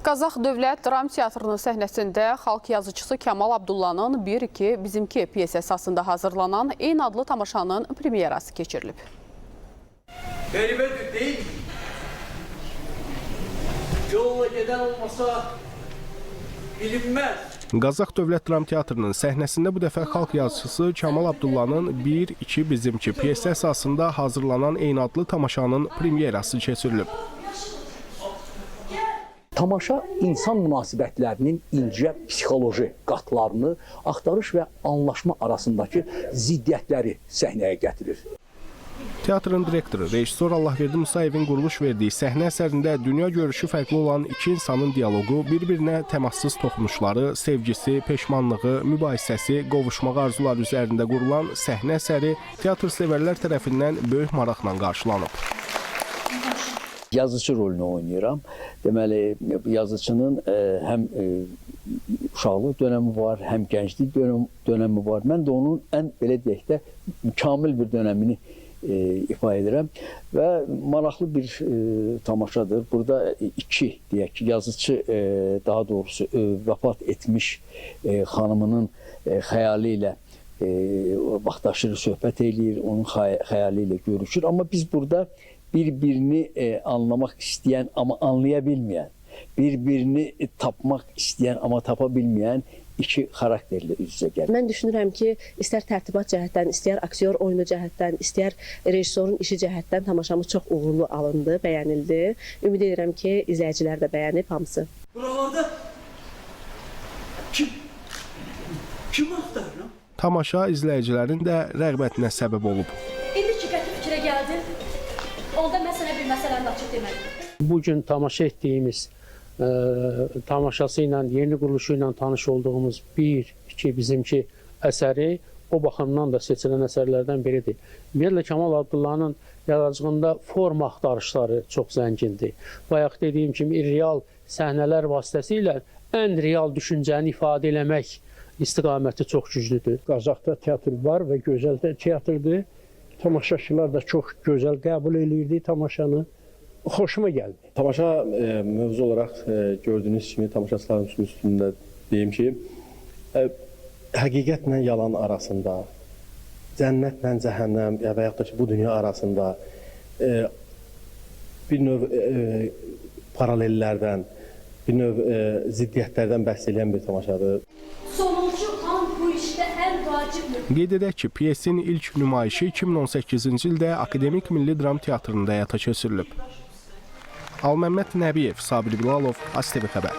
Qazax Dövlət Dram Teatrının səhnəsində xalq yazıçısı Kamal Abdullanın Bir-iki Bizimki piyesi əsasında hazırlanan eyni adlı tamaşanın premyerası keçirilib. Qəribədir deyil. Yolla gedən olmasa bilinməz. Qazax Dövlət Dram Teatrının səhnəsində bu dəfə xalq yazıçısı Kamal Abdullanın Bir-iki Bizimki piyesi əsasında hazırlanan eyni adlı tamaşanın premyerası keçirilib. Tamaşa insan münasibətlərinin incə psixoloji qatlarını, axtarış və anlaşma arasındakı ziddiyyətləri səhnəyə gətirir. Teatrın direktoru, rejissor Allahverdi Musayevin quruluş verdiyi səhnə əsərində dünya görüşü fərqli olan iki insanın dialoqu, bir-birinə təmassız toxunuşları, sevgisi, peşmanlığı, mübahisəsi, qovuşmaq arzuları üzərində qurulan səhnə əsəri teatr sevərlər tərəfindən böyük maraqla qarşılanıb. Yazıcı rolunu oynayıram. Deməli, yazıcının həm uşaqlıq dönəmi var, həm gənclik dönəmi var. Mən də onun ən, belə deyək də, kamil bir dönəmini ifa edirəm və maraqlı bir tamaşadır. Burada iki, deyək ki, yazıcı daha doğrusu vəfat etmiş xanımının xəyali ilə vaxtaşırı söhbət eləyir, onun xəyali ilə görüşür. Amma biz burada bir-birini anlamaq istəyən, amma anlaya bilməyən, bir-birini tapmaq istəyən, amma tapa bilməyən iki xarakterlə üz-üzə gəlir. Mən düşünürəm ki, istər tərtibat cəhətdən, istər aktyor oyunu cəhətdən, istər rejissorun işi cəhətdən tamaşamız çox uğurlu alındı, bəyənildi. Ümid edirəm ki, izləyicilər də bəyənib hamısı. Buralarda kim axtarır? Tamaşa izləyicilərin də rəğbətinə səbəb olub. İndi ki, qəti fikrə gəldin, onda məsələ bir məsələni açıq deməli. Bugün tamaşa etdiyimiz tamaşası ilə, yeni quruluşu ilə tanış olduğumuz Bir-iki Bizimki əsəri o baxımdan da seçilən əsərlərdən biridir. Ümumiyyətlə, Kamal Abdullanın yaradıcılığında forma axtarışları çox zəngindir. Bayaq dediyim kimi, real səhnələr vasitəsilə ən real düşüncəni ifadə eləmək istiqaməti çox güclüdür. Qazaxda teatr var və gözəl də teatrdır. Tamaşaçılar da çox gözəl qəbul edirdi tamaşanı. Xoşuma gəldi. Tamaşa mövzu olaraq gördüyünüz kimi tamaşaçıların üstündə deyim ki, həqiqətlə yalan arasında, cənnətlə cəhənnəm və yaxud da ki, bu dünya arasında bir növ paralellərdən, bir növ ziddiyyətlərdən bəhs edən bir tamaşadır. Sonuncu an bu işdə ən vacibdir. Qeyd edək ki, piyesin ilk nümayişi 2018-ci ildə Akademik Milli Dram Teatrında həyata keçirilib. Alməmməd Nəbiyev, Sabir Bilalov, ASTV Xəbər.